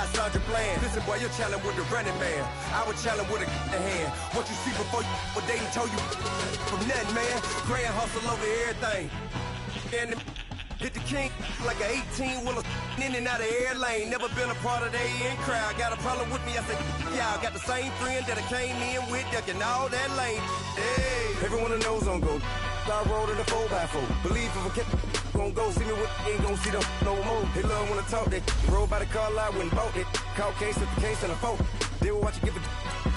I saw your plan. Listen, boy, you're challenging with the running man. I was challenging with a hand. What you see before you what they told you from nothing, man. Grand hustle over everything. And hit the king like an 18-wheeler in and out of air lane. Never been a part of the in crowd. Got a problem with me, I said, y'all got the same friend that I came in with, ducking all that lane. Hey, everyone that knows on go. I rolled in a 4x4. Believe if I kept gon' go see me with ain't gon' see them no more. They love when I talk that. Roll by the car lot when bought it. Caught case at the case and a phone. They will watch you give it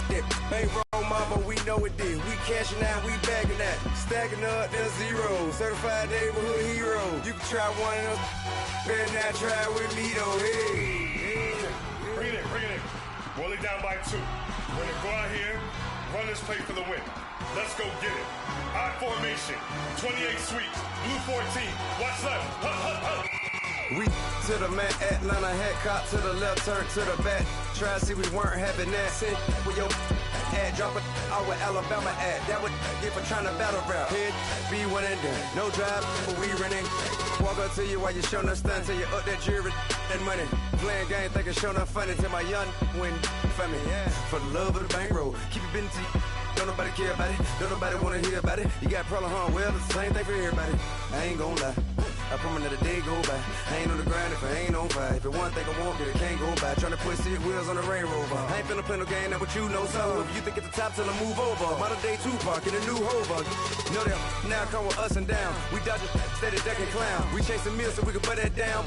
that. Ain't wrong, mama, we know it did. We cashing out, we bagging that. Stacking up, there's zero. Certified neighborhood hero. You can try one of them. Better not try with me though. Hey. Bring it in. Roll it down by 2. We're gonna go out here, run this play for the win. Let's go get it. I formation, 28 sweeps, blue 14. Watch left. We to the man, Atlanta hat cop to the left, turn to the back. Try to see we weren't having that. Send with your ad, drop it out with Alabama ad. That would get for trying to battle rap. Head, be one and done. No drive, but we running. Walk up to you while you showing us stun till you up that jury and money. Playing game, thinking showing up funny till my young win for me. Yeah. For the love of the bankroll, keep it been to you. Don't nobody care about it, don't nobody wanna hear about it. You got problem, huh? Well, it's the same thing for everybody. I ain't gon' lie, I promise that a day go by. I ain't on the grind if I ain't on fire. If it one thing I want, then it can't go by. Tryna put 6 wheels on the Range Rover. I ain't finna play no game, that what you know. So if you think at the top till I move over, modern day Tupac in a new Hova. Know that now come with us and down. We dodge it, steady ducking clown. We chasing meals so we can put that down.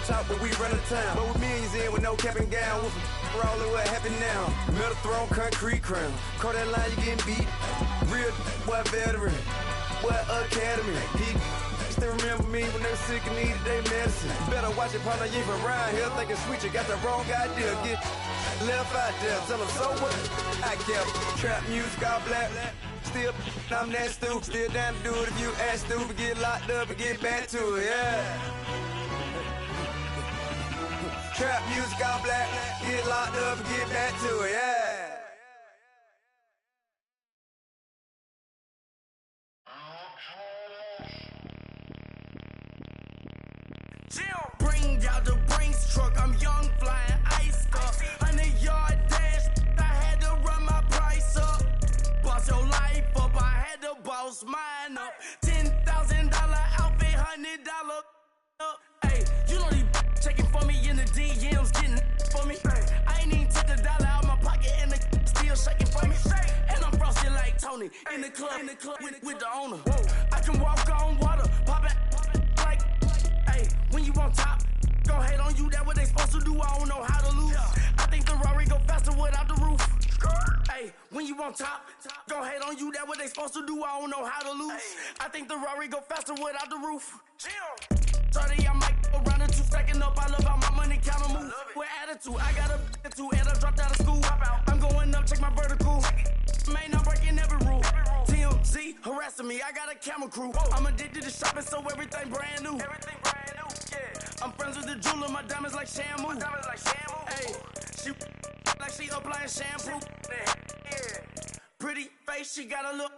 Top, but we run the town. But with millions in with no cap and gown. We're all in what happened now. Metal throne, concrete crown. Call that line, you getting beat. Real, what veteran, what academy. He still remember me when they were sick and needed their medicine. Better watch it, partner, you ain't from around here thinking sweet. You got the wrong idea. Get left out there. Tell them so what? I kept trap music all black. Still, I'm that stupid. Still down to do it if you act stupid. Get locked up and get back to it, yeah. Trap music all black, get locked up and get back to it, yeah. Bring out the Brinks truck, I'm young flying ice up. 100-yard dash, I had to run my price up. Boss your life up, I had to boss mine up. $10,000 outfit, $100 up. Hey, you know these checking for me in the DMs, getting for me. I ain't even took $1 out my pocket and the still shaking for me. And I'm frosty like Tony in the club with the owner. I can walk on water, pop it like, hey, when you on top, gon' hate on you, that what they supposed to do, I don't know how to lose. I think the Rari go faster without the roof. Hey, when you on top, gon' hate on you, that what they supposed to do, I don't know how to lose. I think the Rari go faster without the roof. 30, I might go round the 2 stacking up. I love how my money counter move. With attitude, I got a attitude and I dropped out of school. I'm going up, check my vertical. Man, I'm breaking every rule. TMZ harassing me, I got a camera crew. I'm addicted to shopping, so everything brand new. I'm friends with the jeweler, my diamonds like Shamu. Hey, she like she applying shampoo. Pretty face, she got a look.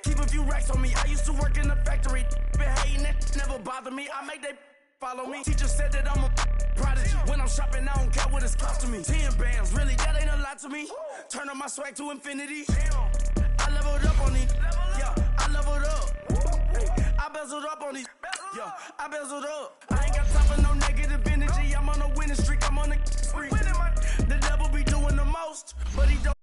Keep a few racks on me. I used to work in the factory. Been hating it, never bother me. I make they follow me. Teacher said that I'm a prodigy. When I'm shopping, I don't care what it's costing me. 10 bands, really, that ain't a lot to me. Turn up my swag to infinity. I leveled up on these. Yeah, I leveled up. Hey, I bezeled up on these. Yeah, I bezeled up. I ain't got time for no negative energy. I'm on a winning streak. I'm on a spree. The devil be doing the most, but he don't.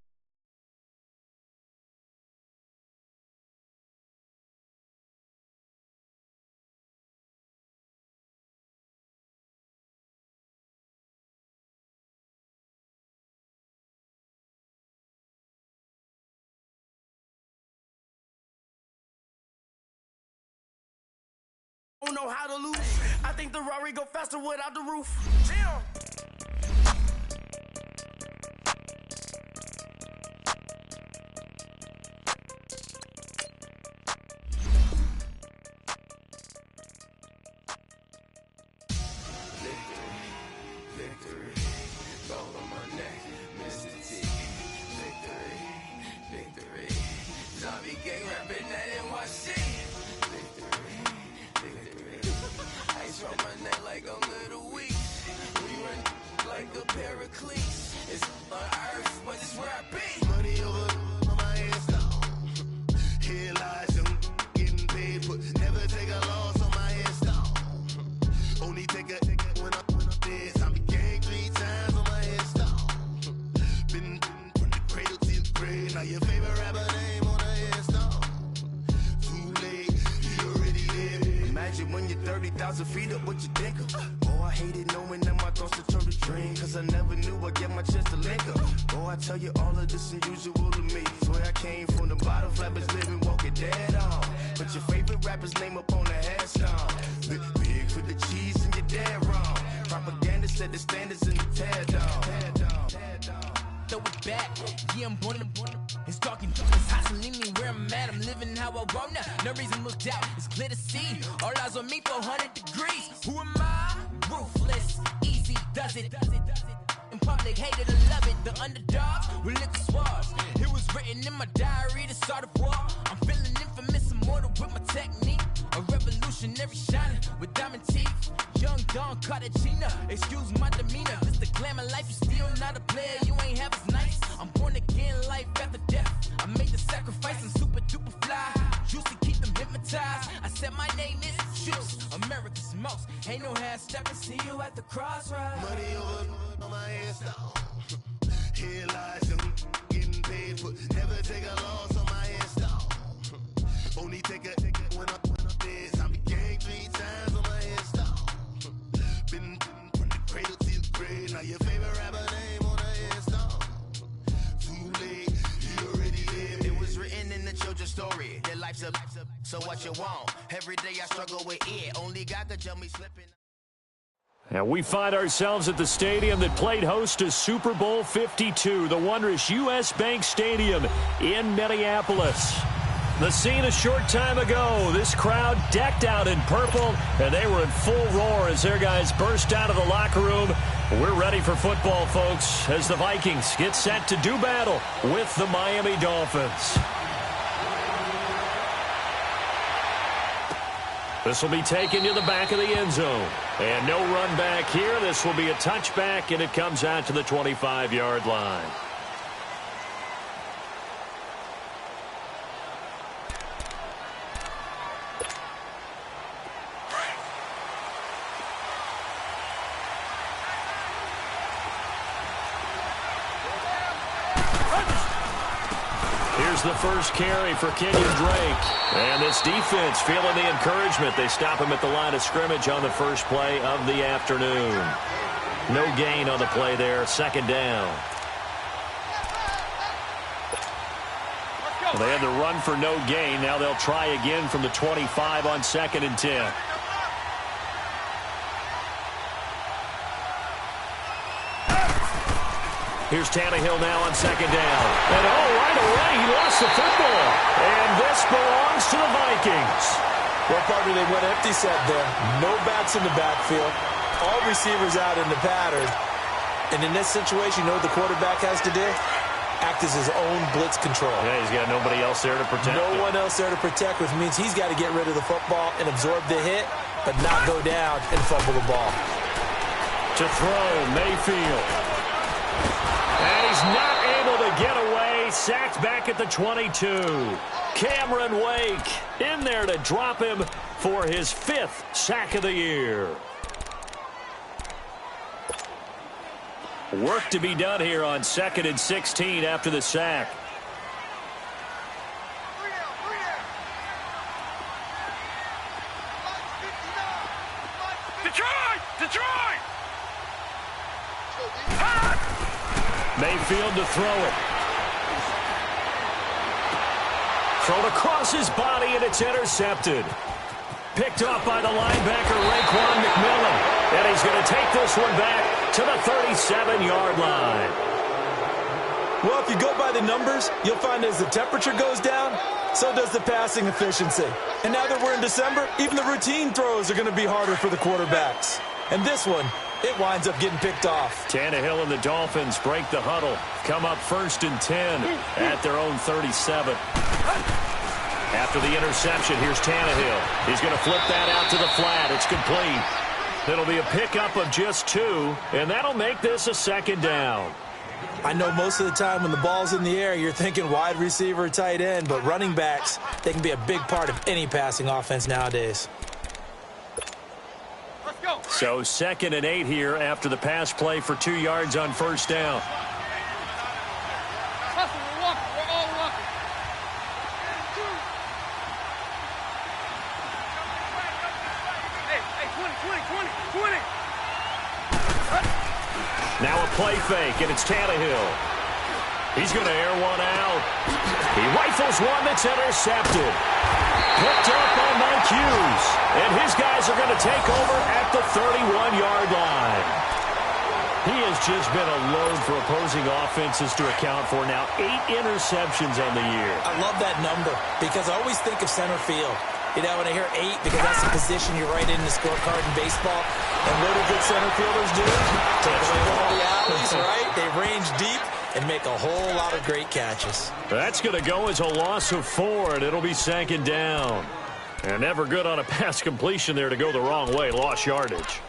Don't know how to lose. I think the Rari go faster without the roof. Victory, gold on my neck, Mr. T. Victory, zombie gang rapping that NYC. Victory, ice on my neck like a little weak. We run nigga Pericles. It's on earth, but it's where I be. Money over on my install. Here lies young, getting paid, but never take a loss on my install. Only take a when I'm dead. I be gang 3 times on my install. Been from the cradle to the grave. Now your favorite rapper name on the install. Too late, you already live. Imagine when you're 30,000 feet up, what you think of? Oh, I hated knowing that my thoughts would turn to dream, cause I never knew I'd get my chance to link up. Oh, I tell you all of this unusual to me. Swear I came from the bottom, flappers living, walking dead on. Put your favorite rapper's name up on the headstone. Big for the cheese and you're dead wrong. Propaganda set the standards in the tear down. Throw it back, yeah, I'm born. It's dark and it's hot, so leave me where I'm at. I'm living how I want now. No reason looked out, it's clear to see. All eyes on me, 400 degrees. Who am I? Ruthless, easy, does it. In public, hated or love it. The underdogs with liquor swabs. It was written in my diary to start a war. I'm feeling infamous, immortal with my technique. A revolutionary shining with diamond teeth. Young Don Cartagena, excuse my demeanor. This the glamour life, you still not a player, you ain't half as nice. I'm born again, life after death. I made the sacrifice and super duper fly. Used to keep them hypnotized. I said my name is Juice, America's most. Ain't no half stepping, see you at the crossroads. Money over on my install. Here lies young, getting paid, but never take a loss on my install. Only take a when I'm dead. I be gang 3 times on my install. Been from the cradle to the grave. Now your favorite rapper name on the install. Too late, you already live. It was written in the children's story. Their life's a so what you want. Every day I struggle with it. Only God could tell me slipping. And we find ourselves at the stadium that played host to Super Bowl 52, the wondrous U.S. Bank Stadium in Minneapolis. The scene a short time ago, this crowd decked out in purple, and they were in full roar as their guys burst out of the locker room. We're ready for football, folks, as the Vikings get set to do battle with the Miami Dolphins. This will be taken to the back of the end zone. And no run back here. This will be a touchback, and it comes out to the 25-yard line. Here's the first carry for Kenyon Drake. And this defense feeling the encouragement. They stop him at the line of scrimmage on the first play of the afternoon. No gain on the play there. Second down. Well, they had to run for no gain. Now they'll try again from the 25 on 2nd and 10. Here's Tannehill now on 2nd down. And right away, he lost the football. And this belongs to the Vikings. Well, partner, they went empty set there. No backs in the backfield. All receivers out in the pattern. And in this situation, you know what the quarterback has to do? Act as his own blitz control. Yeah, he's got nobody else there to protect. No one else there to protect, which means he's got to get rid of the football and absorb the hit, but not go down and fumble the ball. To throw, Mayfield. And he's not able to get away. Sacked back at the 22. Cameron Wake in there to drop him for his 5th sack of the year. Work to be done here on 2nd and 16 after the sack. Detroit! Mayfield to throw it. Thrown across his body, and it's intercepted. Picked off by the linebacker, Raekwon McMillan. And he's going to take this one back to the 37-yard line. Well, if you go by the numbers, you'll find as the temperature goes down, so does the passing efficiency. And now that we're in December, even the routine throws are going to be harder for the quarterbacks. And this one, it winds up getting picked off. Tannehill and the Dolphins break the huddle. Come up 1st and 10 at their own 37. After the interception, here's Tannehill. He's going to flip that out to the flat. It's complete. It'll be a pickup of just 2, and that'll make this a 2nd down. I know most of the time when the ball's in the air, you're thinking wide receiver, tight end, but running backs, they can be a big part of any passing offense nowadays. Let's go. So 2nd and 8 here after the pass play for 2 yards on 1st down. Hustle, we're walking. We're all walking. Hey, 20. Now a play fake, and it's Tannehill. He's going to air one out. He rifles one that's intercepted. Picked up by Mike Hughes. And his guys are going to take over at the 31-yard line. He has just been a load for opposing offenses to account for now. 8 interceptions on the year. I love that number because I always think of center field. You know, when I hear 8, because that's the position you write in the scorecard in baseball. And what do good center fielders do? Take away all the alleys, right? They range deep and make a whole lot of great catches. That's going to go as a loss of 4, and it'll be 2nd down. And never good on a pass completion there to go the wrong way. Lost yardage.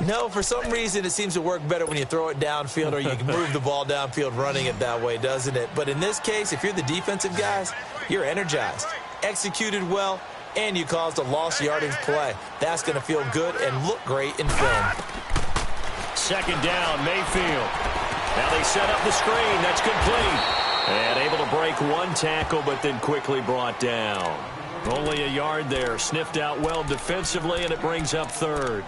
No, for some reason, it seems to work better when you throw it downfield or you can move the ball downfield running it that way, doesn't it? But in this case, if you're the defensive guys, you're energized, executed well, and you caused a lost yardage play. That's going to feel good and look great in film. 2nd down, Mayfield. Now they set up the screen. That's complete. And able to break 1 tackle, but then quickly brought down. Only a yard there. Sniffed out well defensively, and it brings up 3rd.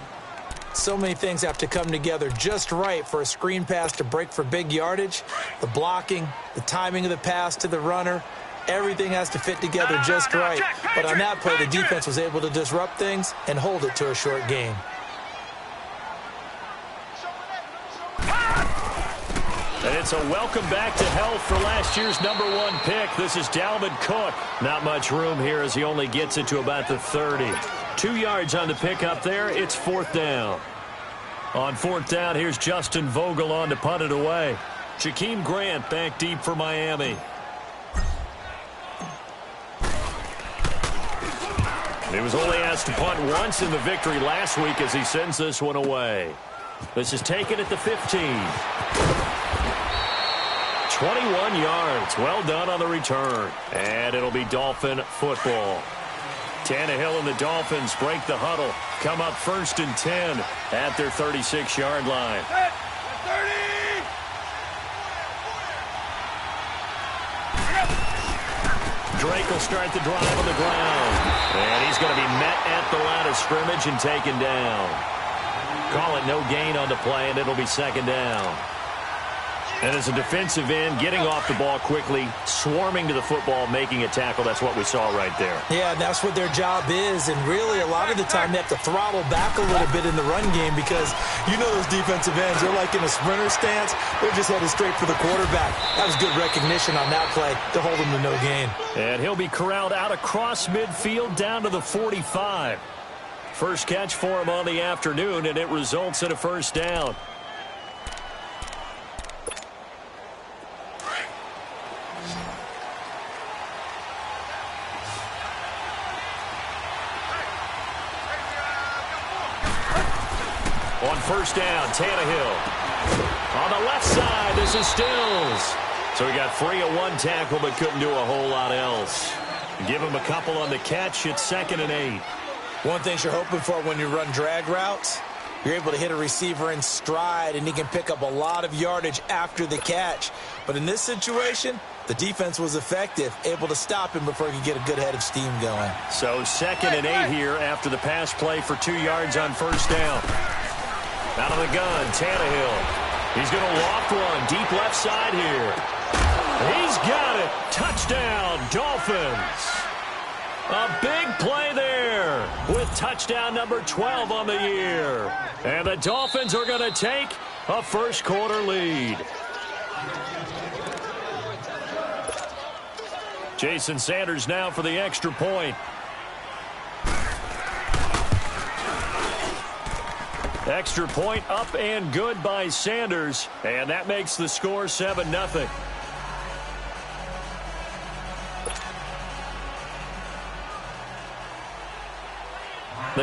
So many things have to come together just right for a screen pass to break for big yardage. The blocking, the timing of the pass to the runner, everything has to fit together just right. But on that play, the defense was able to disrupt things and hold it to a short game. And it's a welcome back to health for last year's #1 pick. This is Dalvin Cook. Not much room here as he only gets it to about the 30. 2 yards on the pickup there. It's 4th down. On 4th down, here's Justin Vogel on to punt it away. Jakeem Grant back deep for Miami. He was only asked to punt once in the victory last week as he sends this one away. This is taken at the 15. 21 yards. Well done on the return. And it'll be Dolphin football. Tannehill and the Dolphins break the huddle. Come up 1st and 10 at their 36-yard line. 30. Drake will start the drive on the ground. And he's going to be met at the line of scrimmage and taken down. Call it no gain on the play, and it'll be 2nd down. And as a defensive end, getting off the ball quickly, swarming to the football, making a tackle, that's what we saw right there. Yeah, that's what their job is. And really, a lot of the time, they have to throttle back a little bit in the run game because you know those defensive ends, they're like in a sprinter stance. They're just headed straight for the quarterback. That was good recognition on that play to hold him to no gain. And he'll be corralled out across midfield down to the 45. First catch for him on the afternoon, and it results in a 1st down. On 1st down, Tannehill. On the left side, this is Stills. So he got free of 1 tackle but couldn't do a whole lot else. Give him a couple on the catch. It's 2nd and 8. One thing you're hoping for when you run drag routes, you're able to hit a receiver in stride and he can pick up a lot of yardage after the catch. But in this situation, the defense was effective, able to stop him before he could get a good head of steam going. So 2nd and 8 here after the pass play for 2 yards on 1st down. Out of the gun, Tannehill. He's going to loft one deep left side here. He's got it. Touchdown, Dolphins. A big play there with touchdown number 12 on the year. And the Dolphins are going to take a 1st quarter lead. Jason Sanders now for the extra point. Extra point up and good by Sanders. And that makes the score 7-0. The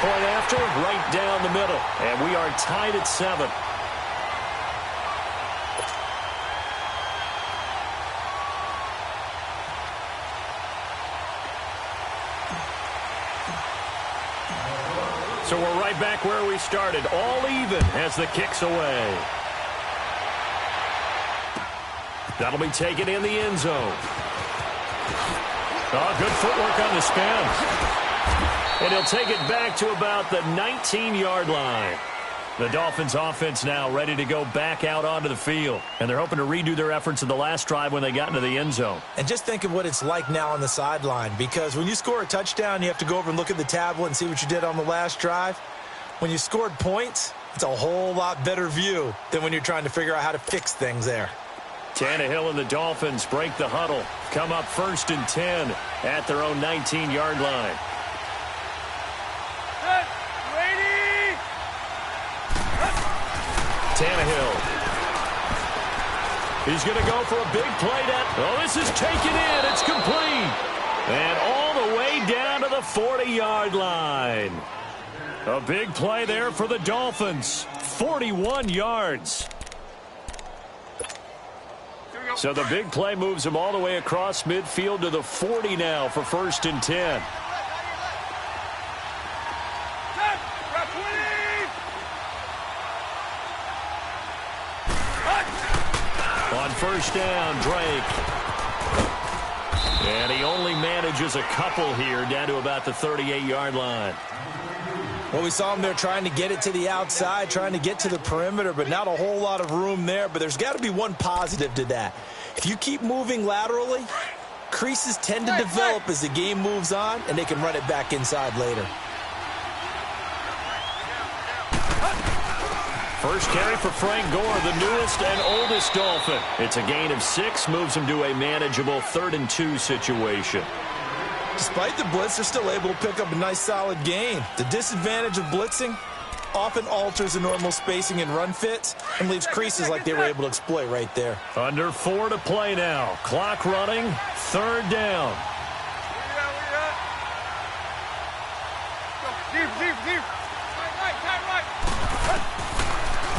Point after, right down the middle. And we are tied at 7. So we're right back where we started. All even as the kick's away. That'll be taken in the end zone. Oh, good footwork on the spin. And he'll take it back to about the 19-yard line. The Dolphins offense now ready to go back out onto the field. And they're hoping to redo their efforts in the last drive when they got into the end zone. And just think of what it's like now on the sideline. Because when you score a touchdown, you have to go over and look at the tablet and see what you did on the last drive. When you scored points, it's a whole lot better view than when you're trying to figure out how to fix things there. Tannehill and the Dolphins break the huddle. Come up 1st and 10 at their own 19-yard line. Tannehill. He's going to go for a big play. Oh, this is taken in. It's complete. And all the way down to the 40-yard line. A big play there for the Dolphins. 41 yards. So the big play moves him all the way across midfield to the 40 now for 1st and 10. On 1st down, Drake. And he only manages a couple here down to about the 38-yard line. Well, we saw him there trying to get it to the outside, trying to get to the perimeter, but not a whole lot of room there. But there's got to be one positive to that. If you keep moving laterally, creases tend to develop as the game moves on, and they can run it back inside later. First carry for Frank Gore, the newest and oldest Dolphin. It's a gain of 6, moves him to a manageable 3rd and 2 situation. Despite the blitz, they're still able to pick up a nice, solid gain. The disadvantage of blitzing often alters the normal spacing and run fits and leaves creases like they were able to exploit right there. Under 4 to play now. Clock running, 3rd down.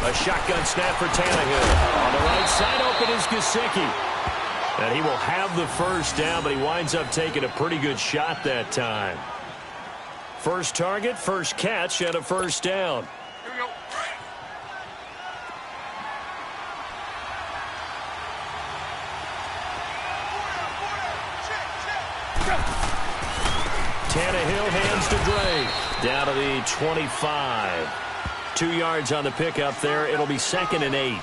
A shotgun snap for Tannehill. On the right side, open is Gesicki. And he will have the 1st down, but he winds up taking a pretty good shot that time. First target, first catch, and a 1st down. Here we go. Tannehill hands to Drake. Down to the 25. 2 yards on the pickup there. It'll be 2nd and 8.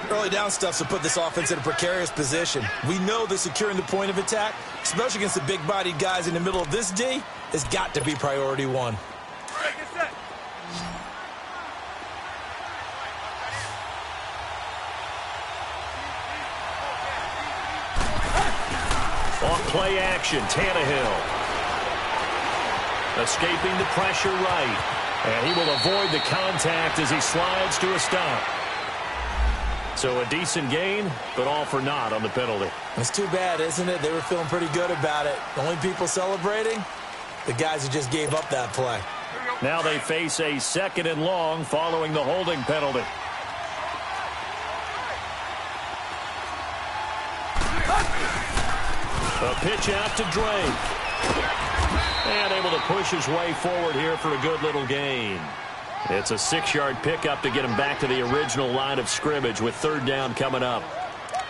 Early down stuff to put this offense in a precarious position. We know that securing the point of attack, especially against the big-bodied guys in the middle of this D, has got to be priority 1. Off play action, Tannehill. Escaping the pressure right. And he will avoid the contact as he slides to a stop. So a decent gain, but all for naught on the penalty. It's too bad, isn't it? They were feeling pretty good about it. The only people celebrating, the guys who just gave up that play. Now they face a 2nd and long following the holding penalty. A pitch out to Drake. And able to push his way forward here for a good little gain. It's a 6-yard pickup to get him back to the original line of scrimmage with 3rd down coming up.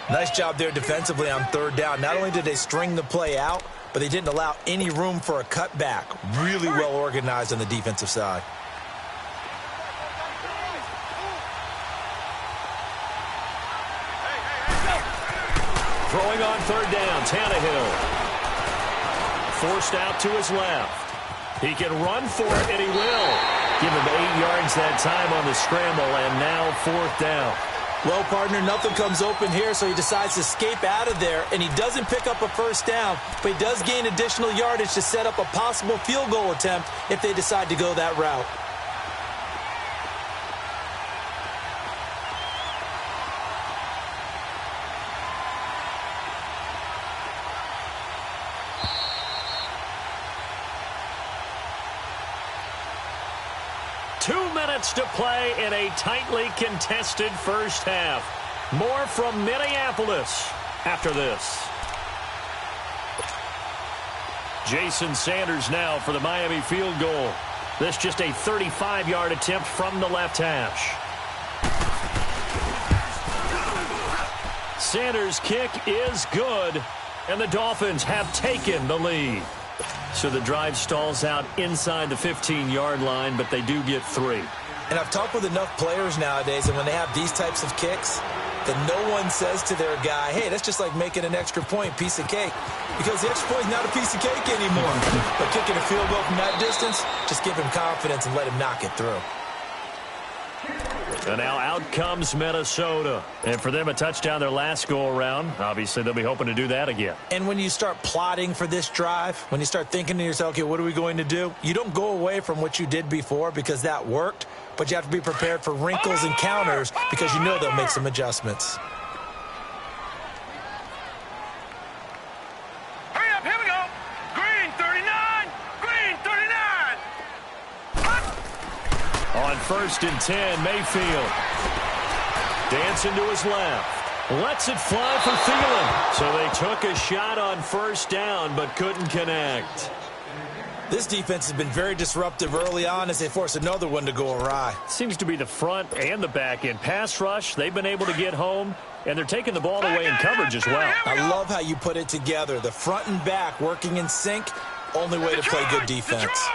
Nice job there defensively on 3rd down. Not only did they string the play out, but they didn't allow any room for a cutback. Really well organized on the defensive side. Throwing on 3rd down, Tannehill. Forced out to his left. He can run for it, and he will. Give him 8 yards that time on the scramble, and now 4th down. Well, partner, nothing comes open here, so he decides to escape out of there, and he doesn't pick up a 1st down, but he does gain additional yardage to set up a possible field goal attempt if they decide to go that route. 2 minutes to play in a tightly contested first half. More from Minneapolis after this. Jason Sanders now for the Miami field goal. This just a 35-yard attempt from the left hash. Sanders' kick is good, and the Dolphins have taken the lead. So the drive stalls out inside the 15-yard line, but they do get 3. And I've talked with enough players nowadays, and when they have these types of kicks, that no one says to their guy, hey, that's just like making an extra point, piece of cake. Because the extra point is not a piece of cake anymore. But kicking a field goal from that distance, just give him confidence and let him knock it through. And now out comes Minnesota. And for them, a touchdown their last go-around. Obviously, they'll be hoping to do that again. And when you start plotting for this drive, when you start thinking to yourself, okay, what are we going to do? You don't go away from what you did before because that worked, but you have to be prepared for wrinkles and counters because you know they'll make some adjustments. Hurry up, here we go. Green 39, green 39. On 1st and 10, Mayfield. Dancing to his left. Lets it fly for Thielen. So they took a shot on 1st down, but couldn't connect. This defense has been very disruptive early on as they force another one to go awry. Seems to be the front and the back end. Pass rush, they've been able to get home, and they're taking the ball away in coverage as well. I love how you put it together. The front and back working in sync, only way to play good defense.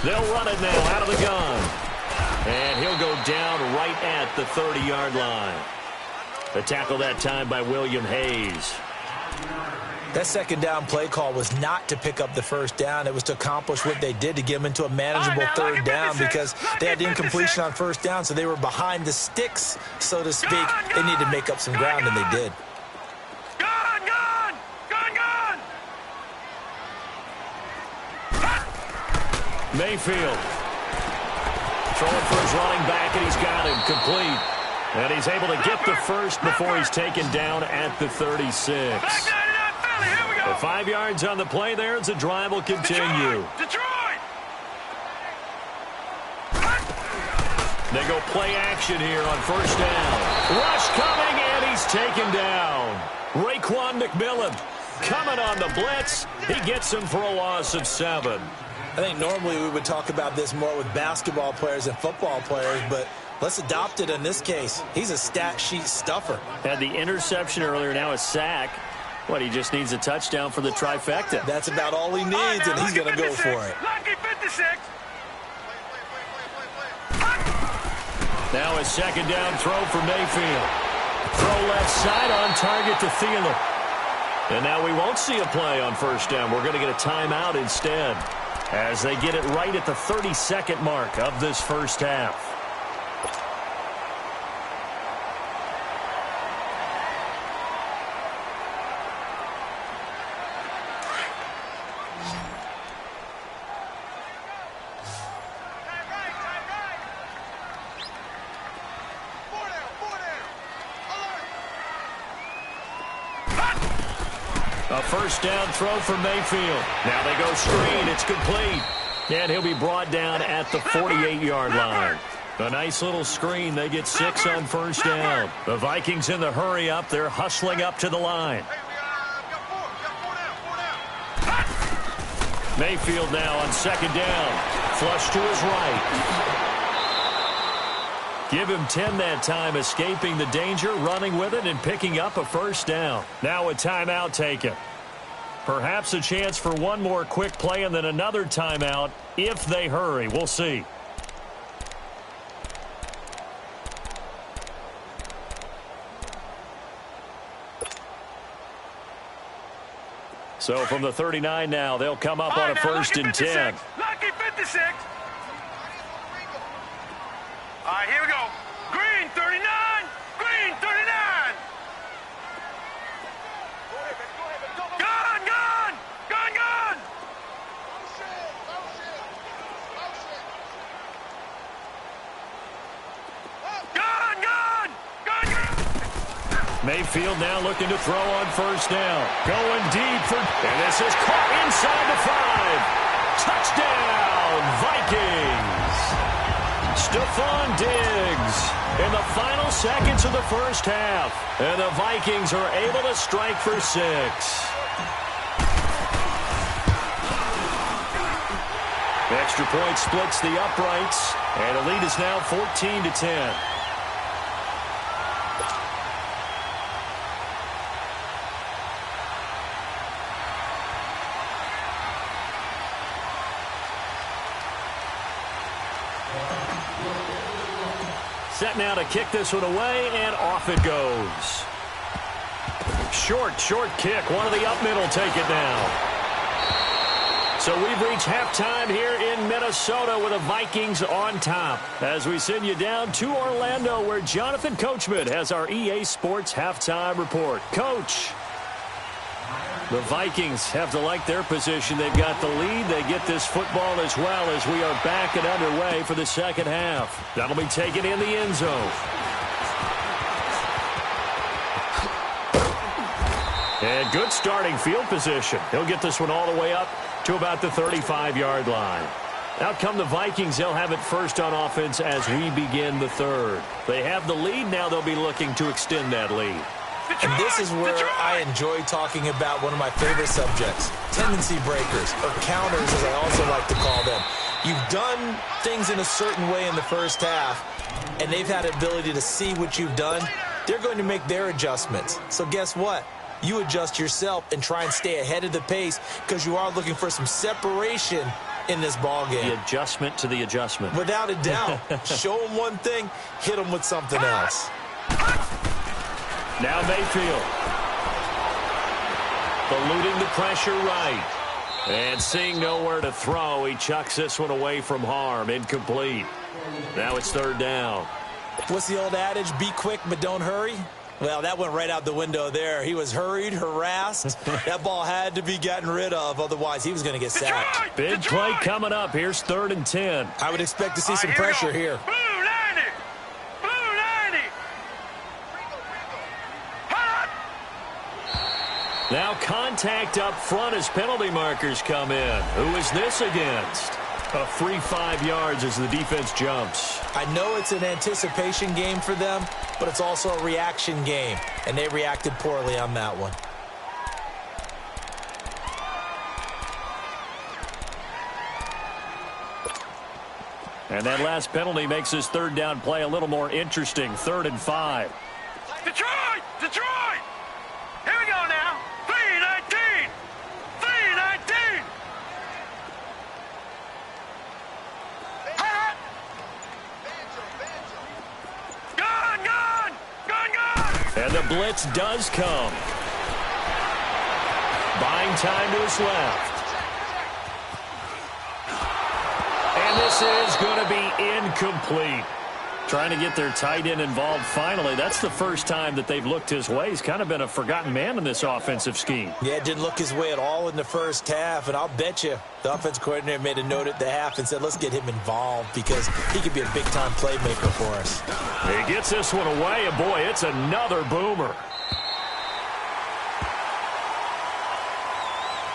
They'll run it now out of the gun. And he'll go down right at the 30-yard line. The tackle that time by William Hayes. That 2nd down play call was not to pick up the 1st down. It was to accomplish what they did to get them into a manageable 3rd down because they had the incompletion on 1st down, so they were behind the sticks, so to speak. They needed to make up some ground, and they did. Mayfield throwing for his running back, and he's got him complete. And he's able to get the first before he's taken down at the 36. The 5 yards on the play there as the drive will continue. Detroit! They go play action here on 1st down. Rush coming, and he's taken down. Raekwon McMillan coming on the blitz. He gets him for a loss of 7. I think normally we would talk about this more with basketball players and football players, but let's adopt it in this case. He's a stat sheet stuffer. Had the interception earlier, now a sack. What, he just needs a touchdown for the trifecta. That's about all he needs, and he's going to go for it. Lucky 56. Now a 2nd down throw for Mayfield. Throw left side on target to Thielen. And now we won't see a play on 1st down. We're going to get a timeout instead as they get it right at the 32nd mark of this first half. A 1st down throw for Mayfield. Now they go screen. It's complete. And he'll be brought down at the 48-yard line. A nice little screen. They get 6 on 1st down. The Vikings in the hurry up. They're hustling up to the line. Mayfield now on 2nd down. Flush to his right. Give him 10 that time, escaping the danger, running with it, and picking up a 1st down. Now a timeout taken. Perhaps a chance for one more quick play and then another timeout if they hurry. We'll see. So from the 39 now, they'll come up on a 1st and 10. Lucky 56. All right, here we go. Green 39, green 39. Gun, gun, gun, gun. Gun, gun, gun, gun. Mayfield now looking to throw on first down. Going deep and this is caught inside the 5. Touchdown, Vikings. Stephon Diggs in the final seconds of the first half. And the Vikings are able to strike for 6. Extra point splits the uprights, and the lead is now 14-10. Set now to kick this one away, and off it goes. Short kick. One of the up middle take it down. So we've reached halftime here in Minnesota with the Vikings on top. As we send you down to Orlando, where Jonathan Coachman has our EA Sports halftime report. Coach, the Vikings have to like their position. They've got the lead. They get this football as well as we are back and underway for the second half. That'll be taken in the end zone. And good starting field position. He'll get this one all the way up to about the 35-yard line. Out come the Vikings. They'll have it first on offense as we begin the third. They have the lead. Now they'll be looking to extend that lead. And this is where I enjoy talking about one of my favorite subjects, tendency breakers, or counters as I also like to call them. You've done things in a certain way in the first half, and they've had the ability to see what you've done. They're going to make their adjustments. So guess what? You adjust yourself and try and stay ahead of the pace because you are looking for some separation in this ball game. The adjustment to the adjustment. Without a doubt. Show them one thing, hit them with something else. Now Mayfield. Eluding the pressure right. And seeing nowhere to throw, he chucks this one away from harm. Incomplete. Now it's third down. What's the old adage? Be quick, but don't hurry. Well, that went right out the window there. He was hurried, harassed. That ball had to be gotten rid of, otherwise he was going to get sacked. Big play coming up. Here's 3rd and 10. I would expect to see some pressure here. Blue 90! Blue 90! Now contact up front as penalty markers come in. Who is this against? A free 5 yards as the defense jumps. I know it's an anticipation game for them, but it's also a reaction game, and they reacted poorly on that one. And that last penalty makes this third down play a little more interesting. 3rd and 5. Detroit! Detroit! Here we go now. 3-19! 3-19! And the blitz does come. Buying time to his left. And this is going to be incomplete. Trying to get their tight end involved finally. That's the first time that they've looked his way. He's kind of been a forgotten man in this offensive scheme. Yeah, it didn't look his way at all in the first half, and I'll bet you the offense coordinator made a note at the half and said, let's get him involved because he could be a big-time playmaker for us. He gets this one away, and boy, it's another boomer.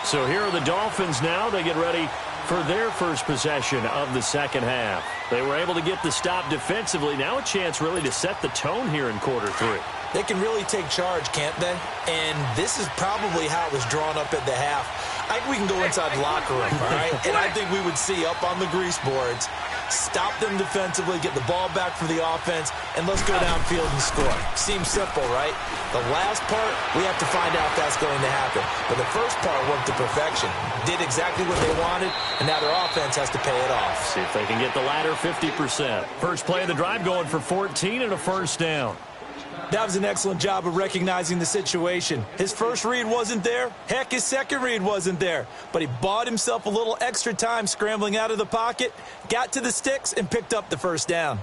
So here are the Dolphins now. They get ready for their first possession of the second half. They were able to get the stop defensively. Now a chance really to set the tone here in quarter 3. They can really take charge, can't they? And this is probably how it was drawn up at the half. I think we can go inside the locker room, all right? And I think we would see up on the grease boards, stop them defensively, get the ball back for the offense, and let's go downfield and score. Seems simple, right? The last part, we have to find out if that's going to happen. But the first part worked to perfection. Did exactly what they wanted, and now their offense has to pay it off. See if they can get the latter 50%. First play of the drive going for 14 and a first down. That was an excellent job of recognizing the situation. His first read wasn't there. Heck, his second read wasn't there. But he bought himself a little extra time scrambling out of the pocket, got to the sticks, and picked up the first down.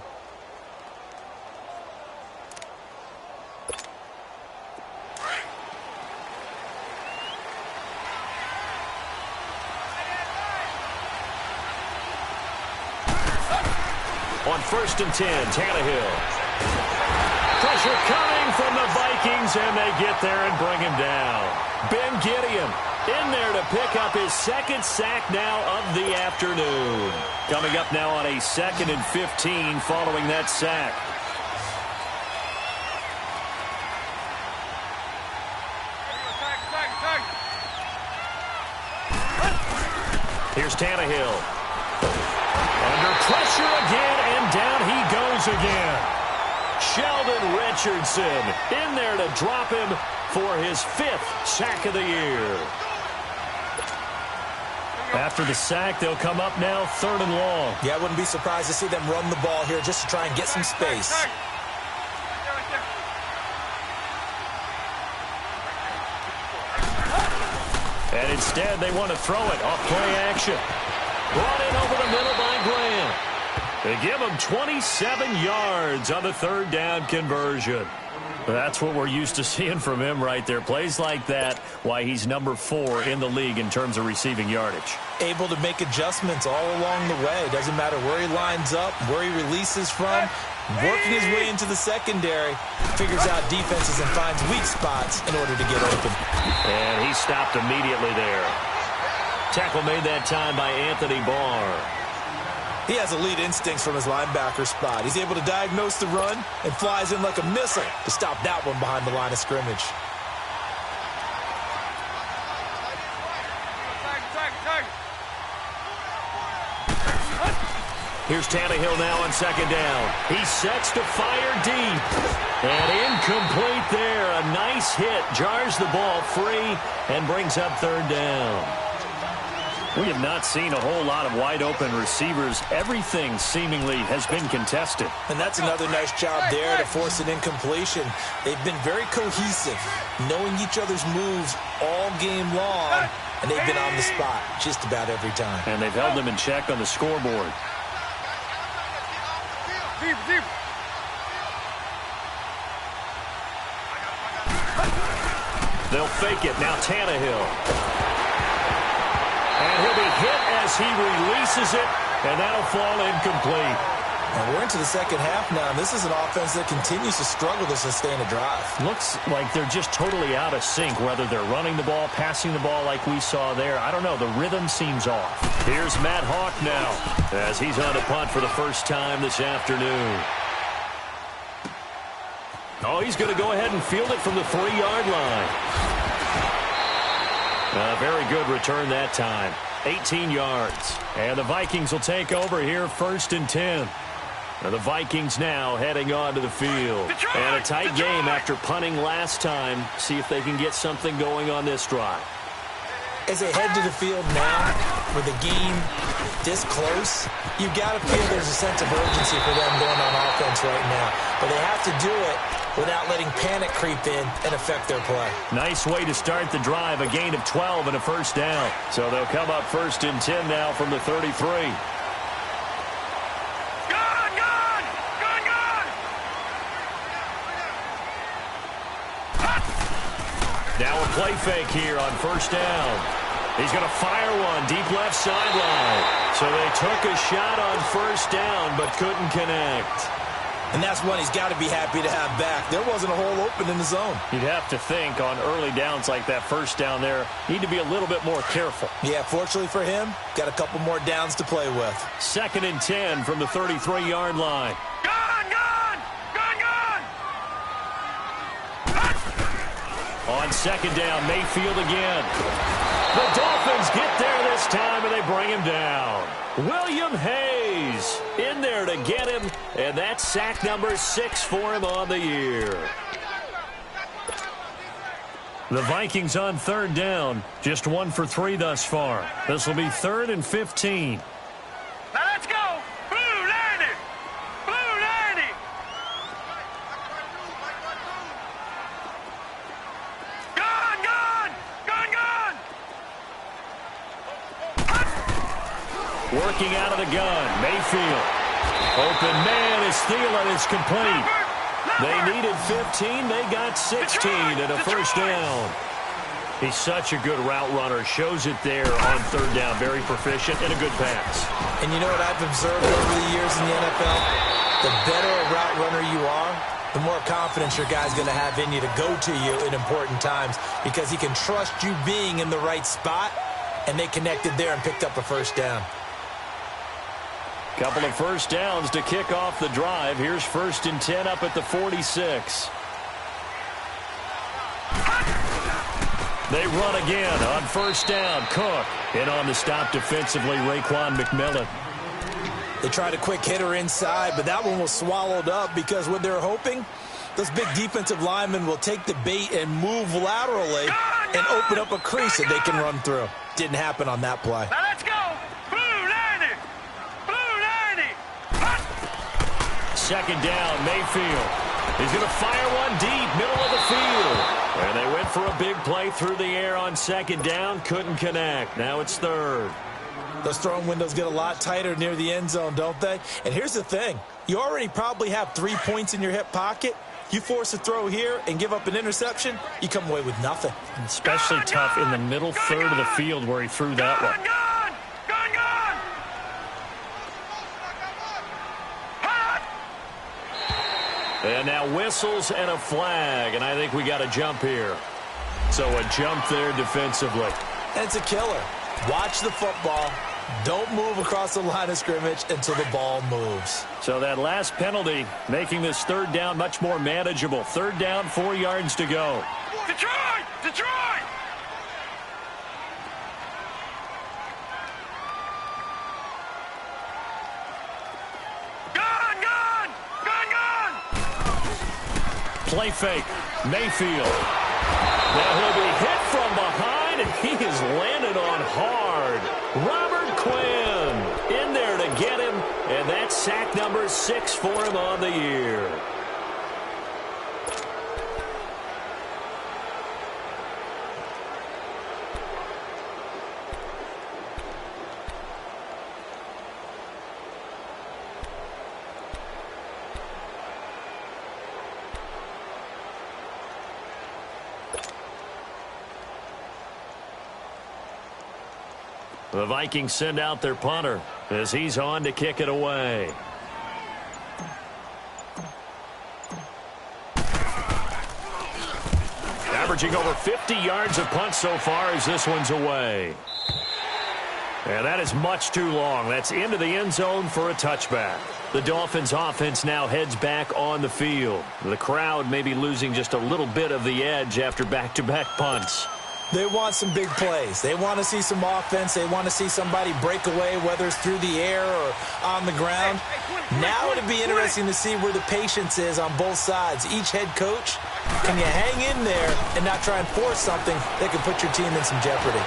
On 1st and 10, Tannehill. Pressure coming from the Vikings, and they get there and bring him down. Ben Gideon in there to pick up his second sack now of the afternoon. Coming up now on a 2nd and 15 following that sack. Here's Tannehill. Under pressure again, and down he goes again. Sheldon Richardson in there to drop him for his 5th sack of the year. After the sack, they'll come up now 3rd and long. Yeah, I wouldn't be surprised to see them run the ball here just to try and get some space. And instead, they want to throw it off play action. Brought in over the middle by Graham. They give him 27 yards on the 3rd down conversion. That's what we're used to seeing from him right there. Plays like that, why he's number 4 in the league in terms of receiving yardage. Able to make adjustments all along the way. Doesn't matter where he lines up, where he releases from. Working his way into the secondary, figures out defenses and finds weak spots in order to get open. And he stopped immediately there. Tackle made that time by Anthony Barr. He has elite instincts from his linebacker spot. He's able to diagnose the run and flies in like a missile to stop that one behind the line of scrimmage. Here's Tannehill now on 2nd down. He sets to fire deep. And incomplete there. A nice hit. Jars the ball free and brings up 3rd down. We have not seen a whole lot of wide-open receivers. Everything seemingly has been contested. And that's another nice job there to force an incompletion. They've been very cohesive, knowing each other's moves all game long, and they've been on the spot just about every time. And they've held them in check on the scoreboard. Deep. They'll fake it. Now Tannehill. And he'll be hit as he releases it, and that'll fall incomplete. And we're into the second half now. This is an offense that continues to struggle to sustain a drive. Looks like they're just totally out of sync, whether they're running the ball, passing the ball like we saw there. I don't know. The rhythm seems off. Here's Matt Hawk now as he's on a punt for the first time this afternoon. Oh, he's going to go ahead and field it from the 3-yard line. A very good return that time. 18 yards. And the Vikings will take over here 1st and 10. Now the Vikings now heading onto the field. And a tight game after punting last time. See if they can get something going on this drive. As they head to the field now, with the game this close, you've got to feel there's a sense of urgency for them going on offense right now. But they have to do it without letting panic creep in and affect their play. Nice way to start the drive, a gain of 12 and a 1st down. So they'll come up 1st and 10 now from the 33. Now a play fake here on 1st down. He's going to fire one deep left sideline. So they took a shot on 1st down but couldn't connect. And that's one he's got to be happy to have back. There wasn't a hole open in the zone. You'd have to think on early downs like that 1st down there, need to be a little bit more careful. Yeah, fortunately for him, got a couple more downs to play with. 2nd and 10 from the 33-yard line. On 2nd down, Mayfield again. The Dolphins get there this time, and they bring him down. William Hayes in there to get him, and that's sack number 6 for him on the year. The Vikings on 3rd down, just 1 for 3 thus far. This will be 3rd and 15. Now let's go! Blue 90! Blue 90! Working out of the gun, Mayfield. Open man is Thielen, is complete. They needed 15, they got 16 and a 1st down. He's such a good route runner, shows it there on 3rd down. Very proficient and a good pass. And you know what I've observed over the years in the NFL? The better a route runner you are, the more confidence your guy's going to have in you to go to you in important times because he can trust you being in the right spot, and they connected there and picked up a first down. Couple of first downs to kick off the drive. Here's 1st and 10 up at the 46. They run again on first down. Cook. And on the stop defensively, Raekwon McMillan. They tried a quick hitter inside, but that one was swallowed up because what they're hoping, those big defensive linemen will take the bait and move laterally and open up a crease that they can run through. Didn't happen on that play. Now let's go. Blue 90. Blue 90. Second down, Mayfield. He's going to fire one deep, middle of the field. And they went for a big play through the air on second down. Couldn't connect. Now it's third. Those throwing windows get a lot tighter near the end zone, don't they? And here's the thing. You already probably have 3 points in your hip pocket. You force a throw here and give up an interception, you come away with nothing. Especially tough in the middle third of the field where he threw that one. And now whistles and a flag, and I think we got a jump here. So a jump there defensively. And it's a killer. Watch the football. Don't move across the line of scrimmage until the ball moves. So that last penalty making this third down much more manageable. Third down, 4 yards to go. Detroit! Detroit! Gun! Gun! Gun! Gun! Play fake. Mayfield. Now he'll be hit from behind, and he is landed on hard. Robert Quinn in there to get him, and that's sack number 6 for him on the year. The Vikings send out their punter as he's on to kick it away. Averaging over 50 yards of punt so far as this one's away. And that is much too long. That's into the end zone for a touchback. The Dolphins offense now heads back on the field. The crowd may be losing just a little bit of the edge after back-to-back punts. They want some big plays. They want to see some offense. They want to see somebody break away, whether it's through the air or on the ground. Now it'll be interesting to see where the patience is on both sides. Each head coach, can you hang in there and not try and force something that can put your team in some jeopardy?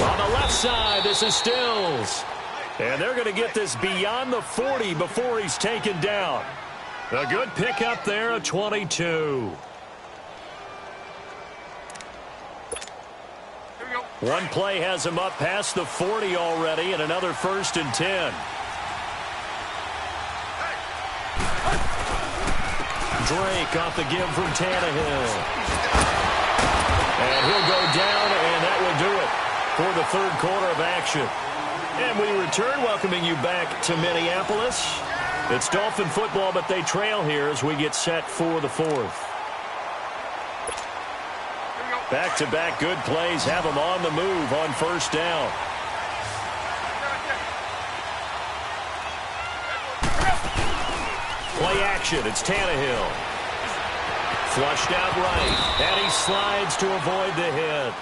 On the left side, this is Stills. And they're going to get this beyond the 40 before he's taken down. A good pickup there, a 22. One play has him up past the 40 already, and another 1st and 10. Drake off the give from Tannehill. And he'll go down, and that will do it for the third quarter of action. And we return, welcoming you back to Minneapolis. It's Dolphin football, but they trail here as we get set for the fourth. Back-to-back good plays have them on the move on first down. Play action, it's Tannehill. Flushed out right, and he slides to avoid the hit.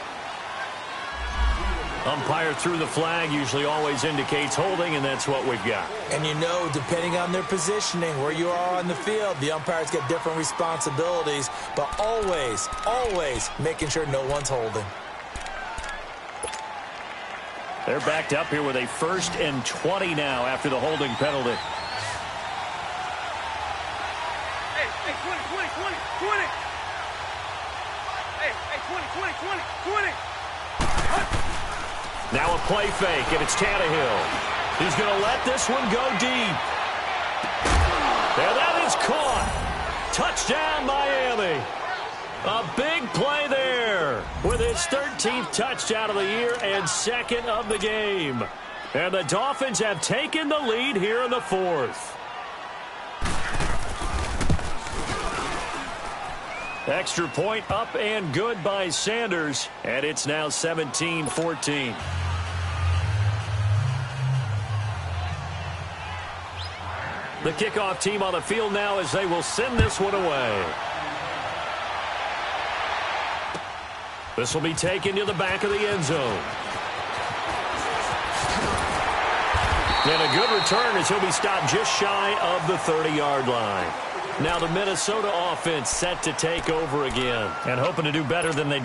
Umpire threw the flag, usually always indicates holding, and that's what we've got. And you know, depending on their positioning, where you are on the field, the umpires get different responsibilities, but always, always making sure no one's holding. They're backed up here with a 1st and 20 now after the holding penalty. Hey, 20, 20, 20, 20. Hey, 20, 20, 20, 20. Now a play fake, and it's Tannehill. He's going to let this one go deep. And that is caught. Touchdown, Miami. A big play there with his 13th touchdown of the year and 2nd of the game. And the Dolphins have taken the lead here in the fourth. Extra point up and good by Sanders, and it's now 17-14. The kickoff team on the field now as they will send this one away. This will be taken to the back of the end zone. And a good return as he'll be stopped just shy of the 30-yard line. Now the Minnesota offense set to take over again and hoping to do better than they did.